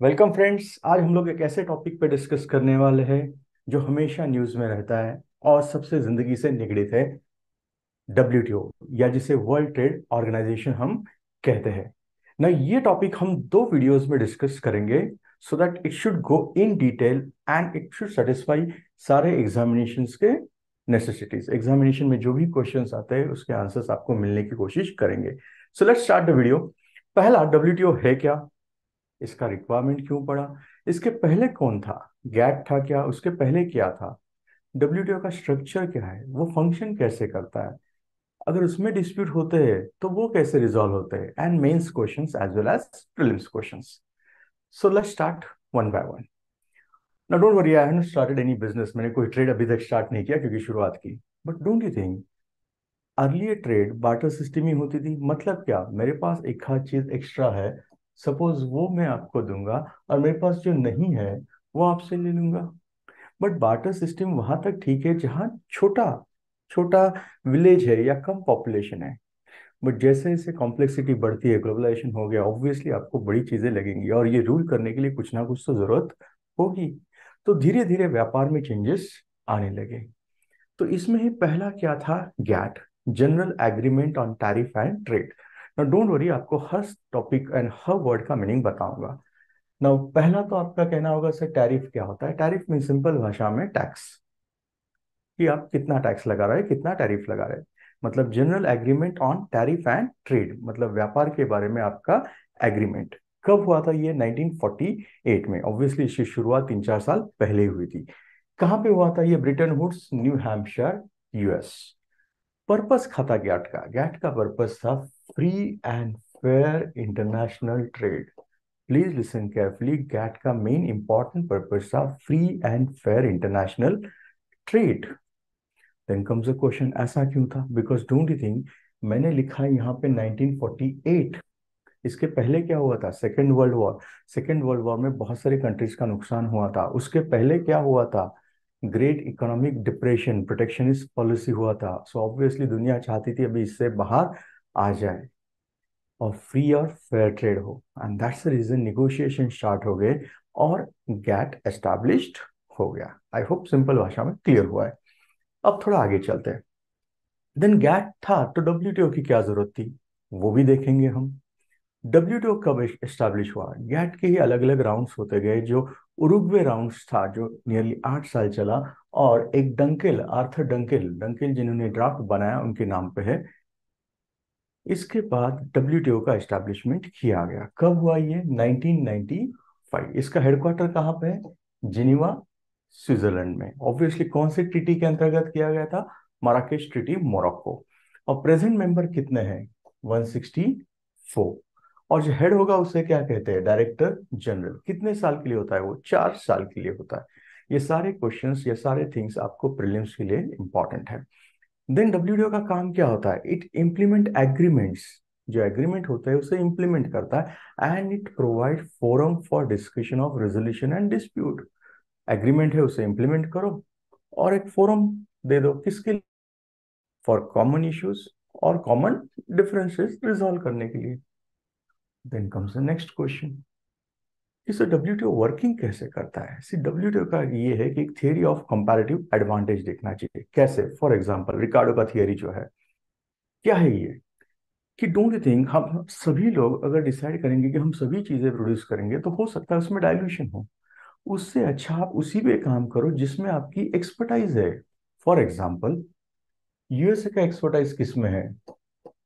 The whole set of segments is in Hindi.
Welcome friends. आज हम लोग एक ऐसे टॉपिक पे डिस्कस करने वाले हैं जो हमेशा न्यूज़ में रहता है और सबसे ज़िंदगी से निगड़ित है। डब्ल्यूटीओ, या जिसे वर्ल्ड ट्रेड ऑर्गेनाइजेशन हम कहते हैं ना। ये टॉपिक हम दो वीडियोस में डिस्कस करेंगे so that it should go in detail and it should satisfy सारे एग्जामिनेशंस के नेसेसिटीज। एग्जामिनेशन में जो भी क्वेश्चंस आते हैं उसके आंसर्स आपको मिलने की कोशिश करेंगे। सो लेट्स स्टार्ट द वीडियो। पहला, डब्ल्यूटीओ है क्या, इसका रिक्वायरमेंट क्यों पड़ा, इसके पहले कौन था, गैट था क्या, उसके पहले क्या था, डब्ल्यूटीओ का स्ट्रक्चर क्या है, वो फंक्शन कैसे करता है, अगर उसमें डिस्प्यूट होते हैं तो वो कैसे रिजॉल्व होते हैं, and mains questions as well as prelims questions. So let's start one by one. Now don't worry, I haven't started any business. मैंने कोई ट्रेड अभी तक स्टार्ट नहीं किया क्योंकि शुरुआत की। But don't you think earlier trade barter system ही होती थी? मतलब क्या, मेरे पास एक आध चीज एक्स्ट्रा है, सपोज वो मैं आपको दूंगा और मेरे पास जो नहीं है वो आपसे ले लूंगा। बट बार्टर सिस्टम वहां तक ठीक है जहाँ छोटा छोटा विलेज है या कम पॉपुलेशन है। बट जैसे जैसे कॉम्प्लेक्सिटी बढ़ती है, ग्लोबलाइजेशन हो गया, ऑब्वियसली आपको बड़ी चीजें लगेंगी और ये रूल करने के लिए कुछ ना कुछ तो जरूरत होगी। तो धीरे धीरे व्यापार में चेंजेस आने लगे। तो इसमें ही पहला क्या था, GATT, general agreement on tariff and trade. ना डोंट वरी, आपको हर टॉपिक एंड हर वर्ड का मीनिंग बताऊंगा। ना पहला तो आपका कहना होगा सर टैरिफ क्या होता है। टैरिफ में सिंपल भाषा में टैक्स, कि आप कितना टैक्स लगा रहे हैं, कितना टैरिफ लगा रहे हैं। मतलब general agreement on tariff and trade, मतलब व्यापार के बारे में आपका एग्रीमेंट। कब हुआ था ये? 1948 में। ऑब्वियसली इसकी शुरुआत 3-4 साल पहले ही हुई थी। कहाँ पे हुआ था ये? Bretton Woods, New Hampshire, US. Purpose खाता गैट का? गैट का पर्पस था free and fair international trade. Please listen carefully, GATT का मेन इंपॉर्टेंट पर्पस था free and fair international trade. Then comes a question, ऐसा क्यों था? बिकॉज डोंट यू थिंक, मैंने लिखा है यहाँ पे 1948। इसके पहले क्या हुआ था? Second world war. Second world war में बहुत सारे कंट्रीज का नुकसान हुआ था। उसके पहले क्या हुआ था? Great economic depression, protectionist policy हुआ था। सो ऑब्वियसली दुनिया चाहती थी अभी इससे बाहर आ जाए और फ्री और फेयर ट्रेड हो, and that's the reason negotiation start हो गए और गैट एस्टैब्लिश्ड हो गया। आई होप सिंपल भाषा में क्लियर हुआ है। अब थोड़ा आगे चलते हैं। देन गैट था तो डब्ल्यूटीओ की क्या जरूरत थी, वो भी देखेंगे हम। डब्ल्यूटीओ कब एस्टैब्लिश हुआ? गैट के ही अलग अलग राउंड्स होते गए। जो उरुग्वे राउंड्स था जो नियरली 8 साल चला, और एक डंकेल, आर्थर डंकेल, डंकेल जिन्होंने ड्राफ्ट बनाया उनके नाम पे है। इसके बाद डब्ल्यूटीओ का एस्टैब्लिशमेंट किया गया। कब हुआ ये? 1995। इसका हेडक्वार्टर कहाँ पे है? जिनीवा, स्विट्जरलैंड में। ऑब्वियसली कौन से ट्रीटी के अंतर्गत किया गया था? Marrakesh treaty, Morocco. और प्रेजेंट मेंबर कितने हैं? 164। और जो हेड होगा उसे क्या कहते हैं? Director general. कितने साल के लिए होता है वो? 4 साल के लिए होता है। ये सारे क्वेश्चंस, ये सारे थिंग्स आपको प्रीलिम्स के लिए इंपॉर्टेंट है। देन डब्ल्यूटीओ का काम क्या होता है? It implement agreements. जो एग्रीमेंट होता है उसे इम्प्लीमेंट करता है, and it provide forum for discussion of resolution and dispute. Agreement है, उसे इम्प्लीमेंट करो और एक फोरम दे दो, किसके लिए? फॉर कॉमन इश्यूज और कॉमन डिफरेंसेस रिजॉल्व करने के लिए। Then comes the next question, इसे डब्ल्यूटीओ वर्किंग कैसे करता है? सी डब्ल्यूटीओ का ये है कि एक थियरी ऑफ कंपैरेटिव एडवांटेज देखना चाहिए। कैसे? फॉर एग्जांपल रिकार्डो का थियरी जो है, क्या है ये? कि डोंट यू थिंक हम सभी लोग अगर डिसाइड करेंगे कि हम सभी चीजें प्रोड्यूस करेंगे तो हो सकता है उसमें डाइल्यूशन हो। उससे अच्छा आप उसी पे काम करो जिसमें आपकी एक्सपर्टाइज है। फॉर एग्जांपल यूएसए का एक्सपर्टाइज किस में है?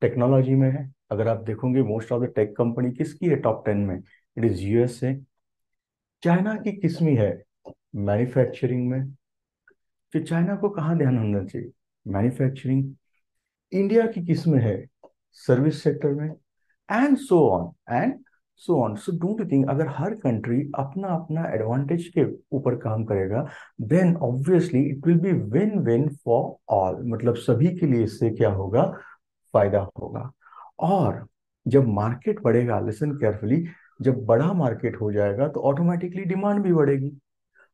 टेक्नोलॉजी में है। अगर आप देखोगे most of the tech company किसकी है टॉप 10 में? It is USA. चाइना की किस में है? मैन्युफैक्चरिंग में। तो चाइना को कहाँ ध्यान होना चाहिए? मैन्युफैक्चरिंग। इंडिया की किस में है? सर्विस सेक्टर में। And so on and so on. So don't you think अगर हर कंट्री अपना अपना एडवांटेज के ऊपर काम करेगा, then obviously it will be win win for all. मतलब सभी के लिए इससे क्या होगा? फायदा होगा। और जब मार्केट बढ़ेगा, लिसन केयरफुली, जब बड़ा मार्केट हो जाएगा तो ऑटोमेटिकली डिमांड भी बढ़ेगी।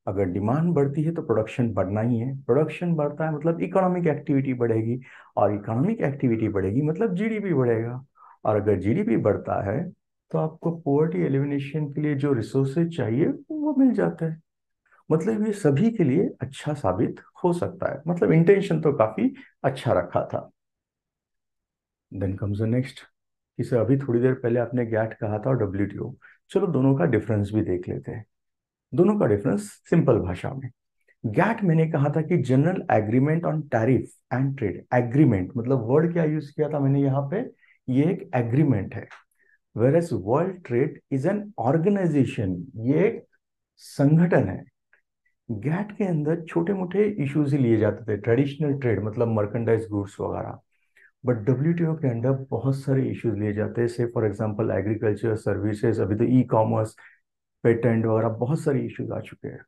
अगर डिमांड बढ़ती है तो प्रोडक्शन बढ़ना ही है। प्रोडक्शन बढ़ता है मतलब इकोनॉमिक एक्टिविटी बढ़ेगी, और इकोनॉमिक एक्टिविटी बढ़ेगी मतलब जीडीपी बढ़ेगा। और अगर जीडीपी बढ़ता है तो आपको पोवर्टी एलिमिनेशन के लिए जो रिसोर्सेज चाहिए वो मिल जाते हैं। मतलब ये सभी के लिए अच्छा साबित हो सकता है, मतलब इंटेंशन तो काफी अच्छा रखा था। देन कम्स द नेक्स्ट, इसे अभी थोड़ी देर पहले आपने गैट कहा था और डब्ल्यूटीओ। चलो दोनों का डिफरेंस भी देख लेते हैं। दोनों का डिफरेंस सिंपल भाषा में, गैट मैंने कहा था कि general agreement on tariff and trade. Agreement मतलब वर्ड क्या यूज किया था मैंने यहाँ पे, ये एक एग्रीमेंट है। Whereas world trade is an organisation, ये एक संगठन है। गैट के अंदर छोटे मोटे इश्यूज ही लिए जाते थे, ट्रेडिशनल ट्रेड मतलब मर्केंडाइज गुड्स वगैरह। बट डब्ल्यूटीओ के अंदर बहुत सारे इश्यूज लिए जाते हैं, से फॉर एग्जांपल एग्रीकल्चर सर्विसेज, अभी तो ई कॉमर्स, पेटेंट वगैरह बहुत सारे इश्यूज आ चुके हैं।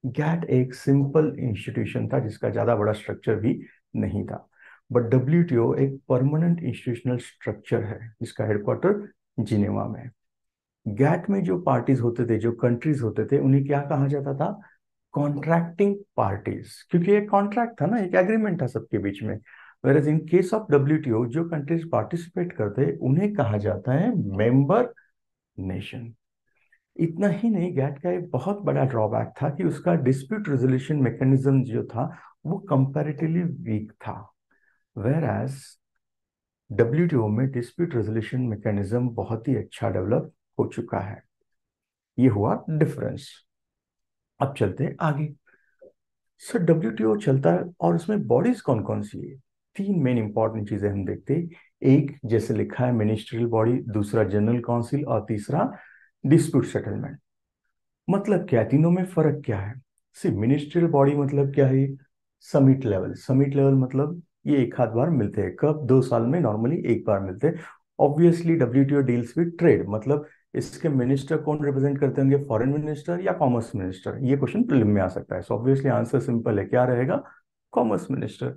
गैट एक सिंपल इंस्टीट्यूशन था जिसका ज्यादा बड़ा स्ट्रक्चर भी नहीं था। बट डब्ल्यूटीओ एक परमानेंट इंस्टीट्यूशनल स्ट्रक्चर है जिसका हेडक्वार्टर जिनेवा में है। गैट में जो पार्टीज होते थे, जो कंट्रीज होते थे, उन्हें क्या कहा जाता था? कॉन्ट्रैक्टिंग पार्टीज, क्योंकि एक कॉन्ट्रैक्ट था ना, एक एग्रीमेंट था सबके बीच में। Where in case of WTO जो कंट्रीज पार्टिसिपेट करते हैं उन्हें कहा जाता है मेंबर नेशन। इतना ही नहीं, गैट का एक बहुत बड़ा ड्रॉबैक था कि उसका डिस्प्यूट रेजोल्यूशन मैकेनिज्म जो था वो कंपैरेटिवली वीक था। वेयर एज डब्ल्यूटीओ में डिस्प्यूट रेजोल्यूशन मैकेनिज्म बहुत ही अच्छा डेवलप हो चुका है। ये हुआ डिफरेंस। अब चलते हैं आगे। सर डब्ल्यूटीओ चलता है और उसमें बॉडीज कौन कौन सी है? तीन मेन इंपॉर्टेंट चीजें हम देखते हैं। एक जैसे लिखा है मिनिस्ट्रियल बॉडी, दूसरा जनरल काउंसिल और तीसरा डिस्प्यूट सेटलमेंट। मतलब क्या है, तीनों में फर्क क्या है? सी मिनिस्ट्रियल बॉडी मतलब क्या है? Summit level. समिट लेवल मतलब ये एक आध बार मिलते हैं, कब? 2 साल में नॉर्मली एक बार मिलते हैं। Obviously WTO deals with trade, मतलब इसके मिनिस्टर कौन रिप्रेजेंट करते होंगे, फॉरेन मिनिस्टर या कॉमर्स मिनिस्टर? ये क्वेश्चन प्रीलिम में आ सकता है। सो ऑब्वियसली आंसर सिंपल है, क्या रहेगा? Commerce minister.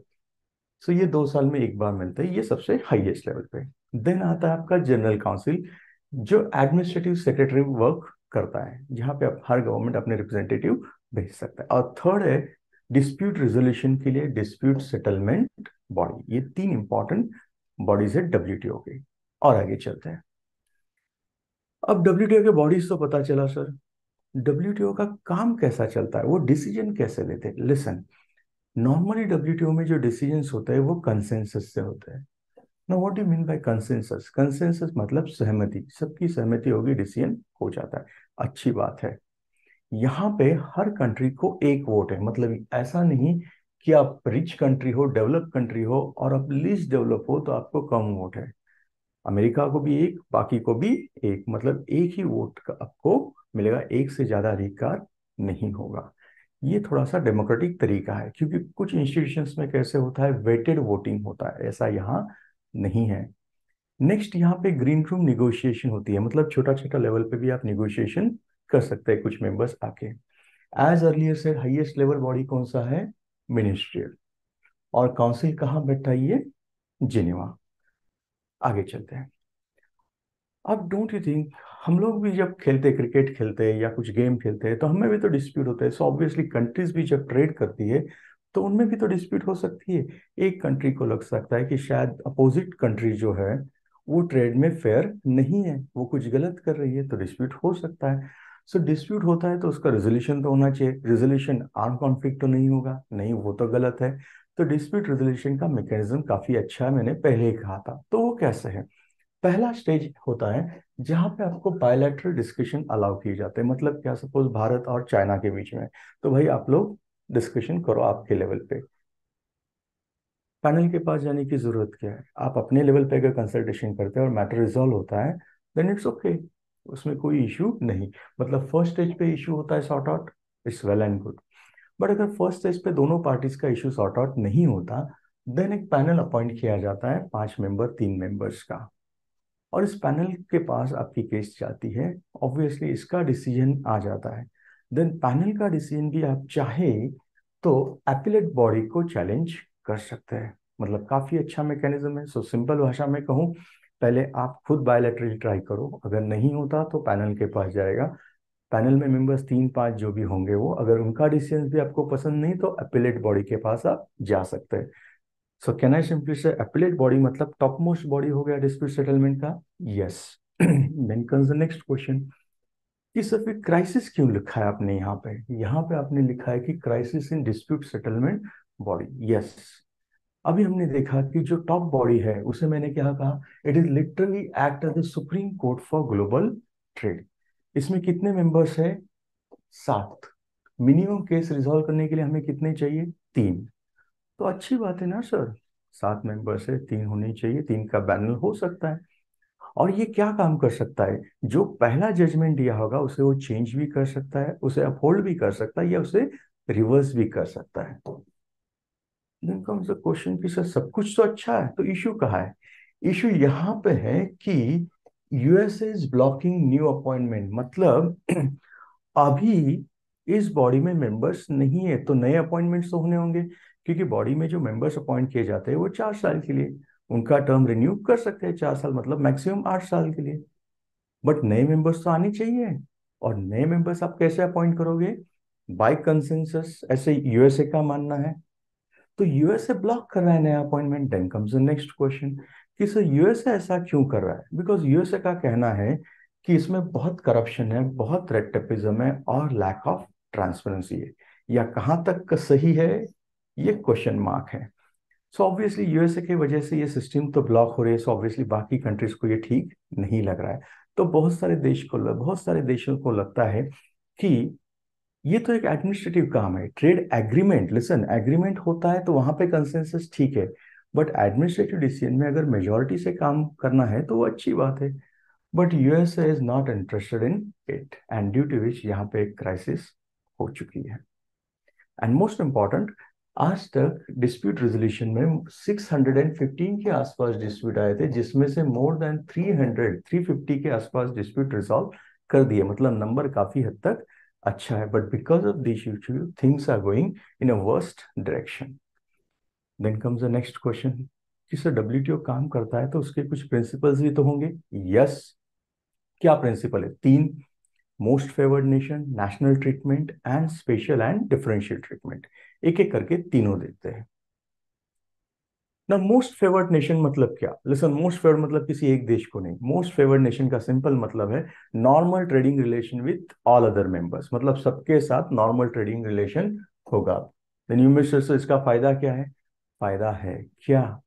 सो ये 2 साल में एक बार मिलता है, ये सबसे हाईएस्ट लेवल पे। देन आता है आपका जनरल काउंसिल, जो एडमिनिस्ट्रेटिव सेक्रेटरी वर्क करता है, जहाँ पे आप हर गवर्नमेंट अपने रिप्रेजेंटेटिव भेज सकता है। और थर्ड है डिस्प्यूट रेजोल्यूशन के लिए डिस्प्यूट सेटलमेंट बॉडी। ये तीन इंपॉर्टेंट बॉडीज है डब्ल्यूटीओ के। और आगे चलते हैं। अब डब्ल्यूटीओ के बॉडीज तो पता चला सर, डब्ल्यूटीओ का काम कैसा चलता है, वो डिसीजन कैसे लेते हैं? लिसन, नॉर्मली डब्ल्यूटीओ में जो डिसीजंस होते हैं वो कंसेंसस से होते हैं। ना what do mean by consensus? Consensus मतलब सहमति, सबकी सहमति होगी, डिसीजन हो जाता है। अच्छी बात है। यहाँ पे हर कंट्री को एक वोट है, मतलब ऐसा नहीं कि आप रिच कंट्री हो, डेवलप कंट्री हो और आप लीस्ट डेवलप हो तो आपको कम वोट है। अमेरिका को भी एक, बाकी को भी एक, मतलब एक ही वोट का आपको मिलेगा, एक से ज्यादा अधिकार नहीं होगा। ये थोड़ा सा डेमोक्रेटिक तरीका है, क्योंकि कुछ इंस्टीट्यूशंस में कैसे होता है, वेटेड वोटिंग होता है, ऐसा यहाँ नहीं है। नेक्स्ट यहाँ पे ग्रीन रूम निगोशिएशन होती है, मतलब छोटा छोटा लेवल पे भी आप निगोशिएशन कर सकते हैं कुछ मेंबर्स आके। एज अर्लियर से हाईएस्ट लेवल बॉडी कौन सा है? मिनिस्ट्रियल। और काउंसिल कहाँ बैठा है ये? जिनेवा। आगे चलते हैं। अब डोंट यू थिंक हम लोग भी जब खेलते क्रिकेट खेलते हैं या कुछ गेम खेलते हैं तो हमें भी तो डिस्प्यूट होता है। सो ऑब्वियसली कंट्रीज भी जब ट्रेड करती है तो उनमें भी तो डिस्प्यूट हो सकती है। एक कंट्री को लग सकता है कि शायद अपोजिट कंट्री जो है वो ट्रेड में फेयर नहीं है, वो कुछ गलत कर रही है, तो डिस्प्यूट हो सकता है। सो डिस्प्यूट होता है तो उसका रेजोल्यूशन तो होना चाहिए। रेजोल्यूशन आर्म कॉन्फ्लिक्ट तो नहीं होगा, नहीं वो तो गलत है। तो डिस्प्यूट रेजोल्यूशन का मैकेनिज्म काफी अच्छा है, मैंने पहले ही कहा था। तो वो कैसे है? पहला स्टेज होता है जहां पे आपको बायलैटरल डिस्कशन अलाउ किए जाते हैं। मतलब क्या, सपोज भारत और चाइना के बीच में, तो भाई आप लोग डिस्कशन करो आपके लेवल पे। पैनल के पास जाने की जरूरत क्या है? आप अपने लेवल पे अगर कंसल्टेशन करते हैं और मैटर रिजॉल्व होता है, देन इट्स ओके, उसमें कोई इशू नहीं। मतलब फर्स्ट स्टेज पे इशू होता है sort out, it's well and good. But अगर फर्स्ट स्टेज पे दोनों पार्टीज का इशू सॉर्ट आउट नहीं होता, देन एक पैनल अपॉइंट किया जाता है, 5 मेंबर, 3 मेंबर्स का। और इस पैनल के पास आपकी केस जाती है, ऑब्वियसली इसका डिसीजन आ जाता है। देन पैनल का डिसीजन भी आप चाहे तो एपिलेट बॉडी को चैलेंज कर सकते हैं। मतलब काफी अच्छा मैकेनिज्म है। सो सिंपल भाषा में कहूँ, पहले आप खुद बायलैटरली ट्राई करो, अगर नहीं होता तो पैनल के पास जाएगा। पैनल में मेंबर्स 3-5 जो भी होंगे, वो अगर उनका डिसीजन भी आपको पसंद नहीं तो एपिलेट बॉडी के पास आप जा सकते हैं। So can I simply say appellate body मतलब टॉप मोस्ट बॉडी हो गया डिस्प्यूट सेटलमेंट का? Yes. Then comes the next question कि सर फिर क्राइसिस क्यों लिखा है आपने यहाँ पे? यहाँ पे आपने लिखा है कि crisis in dispute settlement body. Yes, अभी हमने देखा कि जो टॉप बॉडी है उसे मैंने क्या कहा, it is literally act as the supreme court for global trade. इसमें कितने मेंबर्स है? 7। मिनिमम केस रिजॉल्व करने के लिए हमें कितने चाहिए? 3। तो अच्छी बात है ना सर, 7 मेंबर्स है, 3 होने चाहिए, 3 का पैनल हो सकता है। और ये क्या काम कर सकता है? जो पहला जजमेंट दिया होगा उसे वो चेंज भी कर सकता है, उसे अपहोल्ड भी कर सकता है, या उसे रिवर्स भी कर सकता है। देन कम्स द क्वेश्चन कि सर सब कुछ तो अच्छा है, तो इशू कहाँ है? इशू यहाँ पे है कि USA is blocking new appointment. मतलब अभी इस बॉडी में मेंबर्स नहीं है, तो नए अपॉइंटमेंट्स तो होने होंगे, क्योंकि बॉडी में जो मेंबर्स अपॉइंट किए जाते हैं वो 4 साल के लिए, उनका टर्म रिन्यू कर सकते हैं 4 साल, मतलब मैक्सिमम 8 साल के लिए। बट नए मेंबर्स तो आने चाहिए, और नए मेंबर्स आप कैसे अपॉइंट करोगे? बाय कंसेंसस, ऐसे यूएसए का मानना है। तो यूएसए ब्लॉक कर रहा है नया appointment. Then comes the next question कि सर यूएसए ऐसा क्यों कर रहा है? बिकॉज यूएसए का कहना है कि इसमें बहुत करप्शन है, बहुत रेड टेपिज्म है, और लैक ऑफ ट्रांसपेरेंसी है। या कहाँ तक का सही है, ये क्वेश्चन मार्क है। सो ऑब्वियसली यूएसए की वजह से ये सिस्टम तो ब्लॉक हो रही है, सो ऑब्वियसली बाकी कंट्रीज को ये ठीक नहीं लग रहा है। तो बहुत सारे देशों को लगता है कि ये तो एक एडमिनिस्ट्रेटिव काम है। ट्रेड एग्रीमेंट, लिसन, एग्रीमेंट होता है तो वहां पे कंसेंसस ठीक है, बट एडमिनिस्ट्रेटिव डिसीजन में अगर मेजोरिटी से काम करना है तो वो अच्छी बात है। But USA is not interested in it, and due to which यहाँ पे एक क्राइसिस हो चुकी है। एंड मोस्ट इम्पॉर्टेंट, आज तक डिस्प्यूट रेजोल्यूशन में 615 के आसपास डिस्प्यूट आए थे, जिसमें से मोर देन 350 के आसपास डिस्प्यूट रिजॉल्व कर दिए। मतलब नंबर काफी हद तक अच्छा है, but because of this issue things are going in a worst direction. Then comes the next question कि सर डब्ल्यूटीओ काम करता है तो उसके कुछ प्रिंसिपल्स भी तो होंगे। यस, क्या प्रिंसिपल है? 3। Most favoured nation, national treatment, and special and differential treatment. एक एक करके तीनों देखते हैं ना। मोस्ट फेवर्ड नेशन मतलब क्या? लिसन, मोस्ट फेवर्ड मतलब किसी एक देश को नहीं। मोस्ट फेवर्ड नेशन का सिंपल मतलब है normal trading relation with all other members, मतलब सबके साथ नॉर्मल ट्रेडिंग रिलेशन होगा। देन यू मिस्टर, सर इसका फायदा क्या है? फायदा है क्या?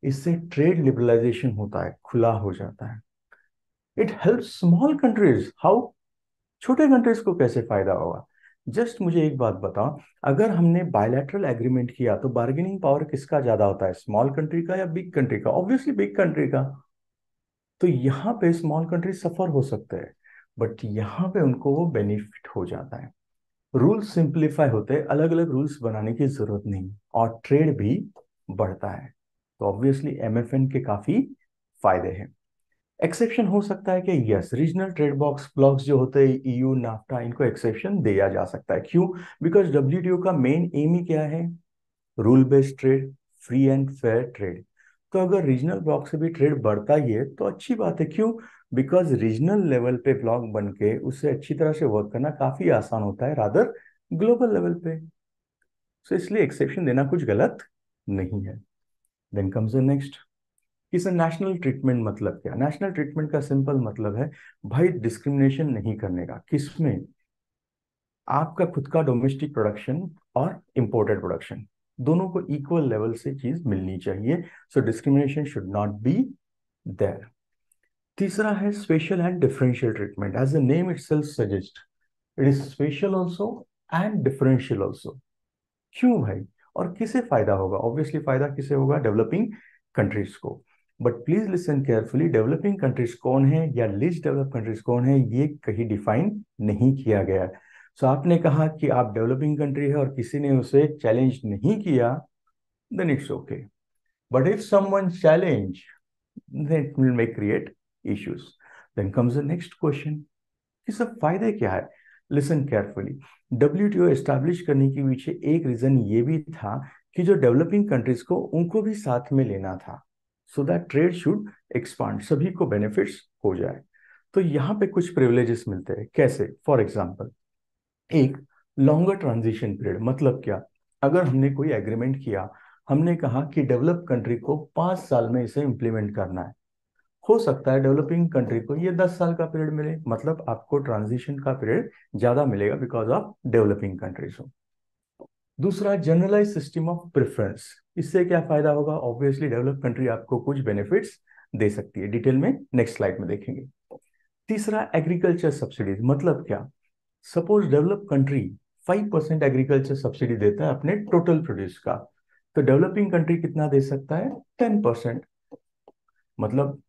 इससे ट्रेड लिबरलाइजेशन होता है, खुला हो जाता है। It help small countries. How? छोटे कंट्रीज को कैसे फायदा होगा? जस्ट मुझे एक बात बताओ, अगर हमने बायलैटरल एग्रीमेंट किया तो बार्गेनिंग पावर किसका ज्यादा होता है, स्मॉल कंट्री का या बिग कंट्री का? ऑब्वियसली बिग कंट्री का। तो यहाँ पे स्मॉल कंट्री सफर हो सकते हैं, बट यहाँ पे उनको वो बेनिफिट हो जाता है। रूल्स सिंप्लीफाई होते हैं, अलग अलग रूल्स बनाने की जरूरत नहीं, और ट्रेड भी बढ़ता है। तो ऑब्वियसली एमएफएन के काफी फायदे हैं। एक्सेप्शन हो सकता है कि yes, regional trade box blocks जो होते हैं, ईयू, नाफ्टा, इनको एक्सेप्शन दिया जा सकता है। क्यों? बिकॉज डब्ल्यूटीओ का मेन एम ही क्या है? Rule based trade, free and fair trade. तो अगर रीजनल ब्लॉक से भी ट्रेड बढ़ता ही है तो अच्छी बात है। क्यों? बिकॉज रीजनल लेवल पे ब्लॉक बन के उससे अच्छी तरह से वर्क करना काफी आसान होता है, रादर ग्लोबल लेवल पे। सो इसलिए एक्सेप्शन देना कुछ गलत नहीं है। देन कम्स द नेक्स्ट कि सर नेशनल ट्रीटमेंट मतलब क्या? नेशनल ट्रीटमेंट का सिंपल मतलब है भाई डिस्क्रिमिनेशन नहीं करने का। किसमें? आपका खुद का डोमेस्टिक प्रोडक्शन और इंपोर्टेड प्रोडक्शन, दोनों को इक्वल लेवल से चीज मिलनी चाहिए। So discrimination should not be there. तीसरा है special and differential treatment. As the name itself suggest, it is special also and differential also. क्यों भाई? और किसे फायदा होगा? ऑब्वियसली फायदा किसे होगा? डेवलपिंग कंट्रीज को। But please listen carefully, developing countries कौन है या लीस्ट डेवलप कंट्रीज कौन है, ये कहीं डिफाइन नहीं किया गया है। सो आपने कहा कि आप डेवलपिंग कंट्री है और किसी ने उसे चैलेंज नहीं किया, then it's okay. But if someone challenge, then it will may create issues. Then comes the next question कि सब फायदे क्या है? लिसन केयरफुली, डब्ल्यूटीओ एस्टैब्लिश करने के पीछे एक रीजन ये भी था कि जो डेवलपिंग कंट्रीज को उनको भी साथ में लेना था, so that trade should expand, सभी को बेनिफिट्स हो जाए। तो यहाँ पे कुछ प्रिविलेजेस मिलते हैं। कैसे? फॉर एग्जांपल, एक लॉन्गर ट्रांजिशन पीरियड। मतलब क्या? अगर हमने कोई एग्रीमेंट किया, हमने कहा कि डेवलप कंट्री को 5 साल में इसे इंप्लीमेंट करना है, हो सकता है डेवलपिंग कंट्री को ये 10 साल का पीरियड मिले, मतलब आपको ट्रांजिशन का पीरियड ज्यादा मिलेगा बिकॉज ऑफ डेवलपिंग कंट्रीज हो। दूसरा, जनरलाइज सिस्टम ऑफ प्रेफरेंस। इससे क्या फायदा होगा? ऑब्वियसली डेवलप कंट्री आपको कुछ बेनिफिट्स दे सकती है, डिटेल में नेक्स्ट स्लाइड में देखेंगे। तीसरा, एग्रीकल्चर सब्सिडीज। मतलब क्या? Suppose develop country 5% agriculture subsidy देता है अपने टोटल प्रोड्यूस का, तो डेवलपिंग कंट्री कितना दे सकता है? 10%। मतलब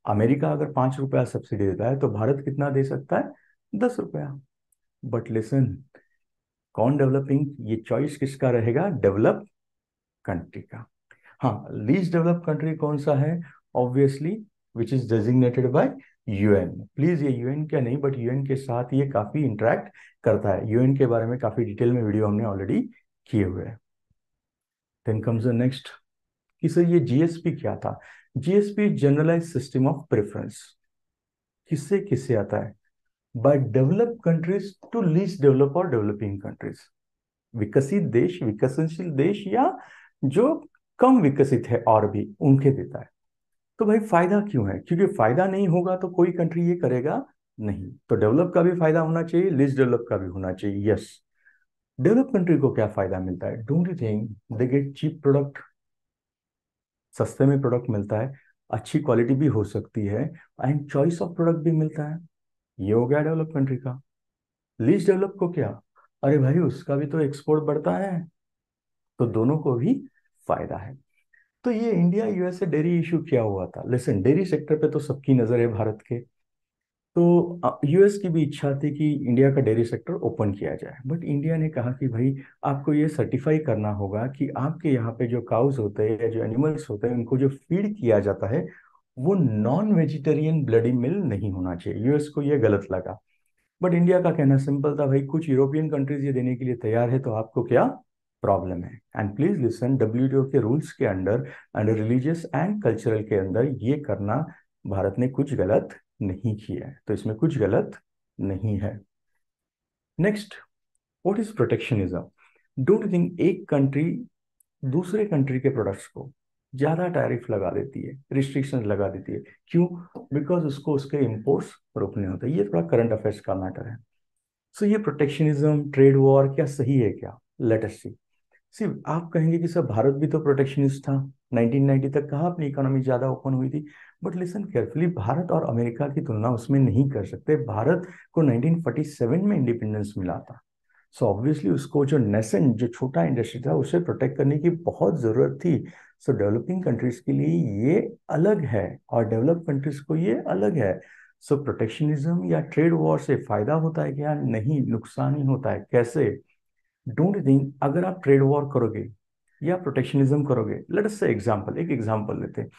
अमेरिका अगर 5 रुपया सब्सिडी देता है तो भारत कितना दे सकता है? 10 रुपया। बट लिसन, कौन डेवलपिंग, ये चॉइस किसका रहेगा? डेवलप कंट्री का। हाँ, लीस्ट डेवलप कंट्री कौन सा है? Obviously which is designated by UN. Please ये यूएन क्या नहीं, बट यूएन के साथ ये काफी इंटरेक्ट करता है। यूएन के बारे में काफी डिटेल में वीडियो हमने ऑलरेडी किए हुए हैं। देन कम्स द नेक्स्ट कि सर ये जीएसपी क्या था? GSP generalise system of preference. किससे किससे आता है? By develop countries to least develop और डेवलपिंग कंट्रीज। विकसित देश, विकसनशील देश, या जो कम विकसित है और भी, उनके देता है। तो भाई फायदा क्यों है? क्योंकि फायदा नहीं होगा तो कोई कंट्री ये करेगा नहीं। तो डेवलप का भी फायदा होना चाहिए, लीस्ट डेवलप का भी होना चाहिए। यस, डेवलप कंट्री को क्या फायदा मिलता है? Don't you think they get cheap product? सस्ते में प्रोडक्ट मिलता है, अच्छी क्वालिटी भी हो सकती है, एंड चॉइस ऑफ प्रोडक्ट भी मिलता है। ये हो गया डेवलप कंट्री का। लीस्ट डेवलप को क्या? अरे भाई उसका भी तो एक्सपोर्ट बढ़ता है, तो दोनों को भी फायदा है। तो ये इंडिया यूएसए डेयरी इशू क्या हुआ था? लिसन, डेयरी सेक्टर पे तो सबकी नजर है भारत के। तो यूएस की भी इच्छा थी कि इंडिया का डेयरी सेक्टर ओपन किया जाए, बट इंडिया ने कहा कि भाई आपको ये सर्टिफाई करना होगा कि आपके यहाँ पे जो काउज होते हैं या जो एनिमल्स होते हैं उनको जो फीड किया जाता है वो नॉन वेजिटेरियन ब्लडी मिल नहीं होना चाहिए। यूएस को ये गलत लगा, बट इंडिया का कहना सिंपल था, भाई कुछ यूरोपियन कंट्रीज ये देने के लिए तैयार है तो आपको क्या प्रॉब्लम है? एंड प्लीज लिसन, डब्ल्यूटीओ के रूल्स के under, under religious and cultural के अंदर ये करना भारत ने कुछ गलत नहीं किया है, तो इसमें कुछ गलत नहीं है। Next, what is protectionism? Don't think एक कंट्री दूसरे कंट्री के प्रोडक्ट्स को ज्यादा टैरिफ लगा देती है, रिस्ट्रिक्शन लगा देती है। क्यों? बिकॉज उसको उसके इंपोर्ट्स रोकने होते हैं। ये थोड़ा करंट अफेयर्स का मैटर है। सो ये प्रोटेक्शनिज्म, ट्रेड वॉर क्या सही है क्या? लेट अस सी। सी, आप कहेंगे कि सर भारत भी तो प्रोटेक्शनिस्ट था, 1990 तक कहाँ अपनी इकोनॉमी ज्यादा ओपन हुई थी। बट लिसन केयरफुली, भारत और अमेरिका की तुलना उसमें नहीं कर सकते। भारत को 1947 में इंडिपेंडेंस मिला था। सो ऑब्वियसली उसको जो नेसेंट, जो छोटा इंडस्ट्री था, उसे प्रोटेक्ट करने की बहुत जरूरत थी। सो डेवलपिंग कंट्रीज के लिए ये अलग है और डेवलप कंट्रीज को ये अलग है। सो प्रोटेक्शनिज्म या ट्रेड वॉर से फायदा होता है क्या? नहीं, नुकसान ही होता है। कैसे? डोंट थिंक अगर आप ट्रेड वॉर करोगे या प्रोटेक्शनिज्म करोगे, लेट अस से एग्जांपल, एक एग्जांपल लेते हैं।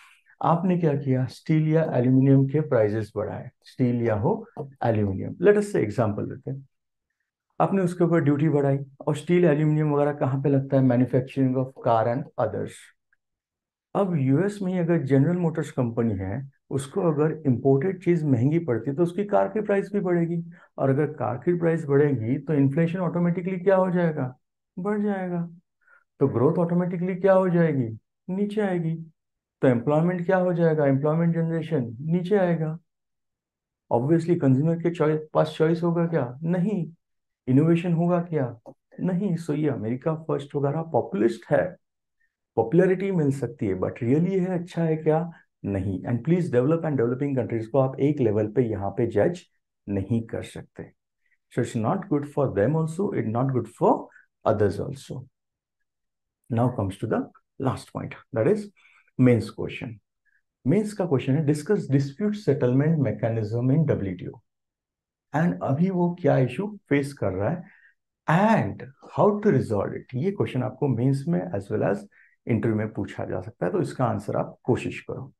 आपने क्या किया? स्टील या एल्यूमिनियम के प्राइसेस बढ़ाए, स्टील या हो एल्यूमिनियम, लेट अस से एग्जांपल लेते हैं। आपने उसके ऊपर ड्यूटी बढ़ाई, और स्टील एल्यूमिनियम वगैरह कहाँ पे लगता है? Manufacturing of car and others. अब यूएस में अगर जनरल मोटर्स कंपनी है, उसको अगर इंपोर्टेड चीज महंगी पड़ती है तो उसकी कार की प्राइस भी बढ़ेगी। और अगर कार की प्राइस बढ़ेगी तो इन्फ्लेशन ऑटोमेटिकली क्या हो जाएगा? बढ़ जाएगा। तो ग्रोथ ऑटोमेटिकली क्या हो जाएगी? नीचे आएगी। तो एम्प्लॉयमेंट क्या हो जाएगा? एम्प्लॉयमेंट जनरेशन नीचे आएगा। ऑब्वियसली कंज्यूमर के पास चॉइस होगा क्या? नहीं। इनोवेशन होगा क्या? नहीं। सो ये अमेरिका फर्स्ट वगैरह पॉपुलिस्ट है, पॉपुलैरिटी मिल सकती है, बट रियली है अच्छा है क्या? नहीं। And please, develop and developing countries को आप एक लेवल पे यहाँ पे जज नहीं कर सकते। So it's not good for them also, it not good for others also. Now comes to the last point, that is mains question. Mains का क्वेश्चन है, discuss dispute settlement mechanism in WTO. And अभी वो क्या इशू फेस कर रहा है and how to resolve it. ये क्वेश्चन आपको मेंस में एज वेल एज इंटरव्यू में पूछा जा सकता है, तो इसका आंसर आप कोशिश करो।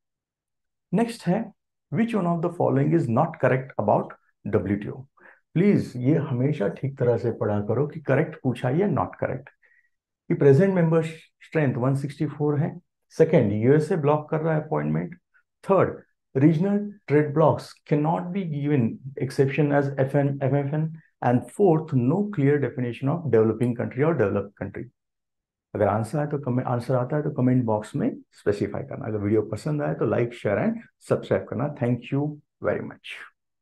नेक्स्ट है, which one of the following is not correct about WTO. Please ये हमेशा ठीक तरह से पढ़ा करो कि करेक्ट पूछा या नॉट करेक्ट। कि प्रेजेंट मेंबर स्ट्रेंथ 164 है। सेकेंड, यूएसए ब्लॉक कर रहा है appointment. Third, regional trade blocks can not be given exception as MFN. And fourth, no clear definition of developing country और डेवलप्ड कंट्री। अगर आंसर आता है तो कमेंट बॉक्स में स्पेसिफाई करना। अगर वीडियो पसंद आए तो लाइक शेयर एंड सब्सक्राइब करना। Thank you very much.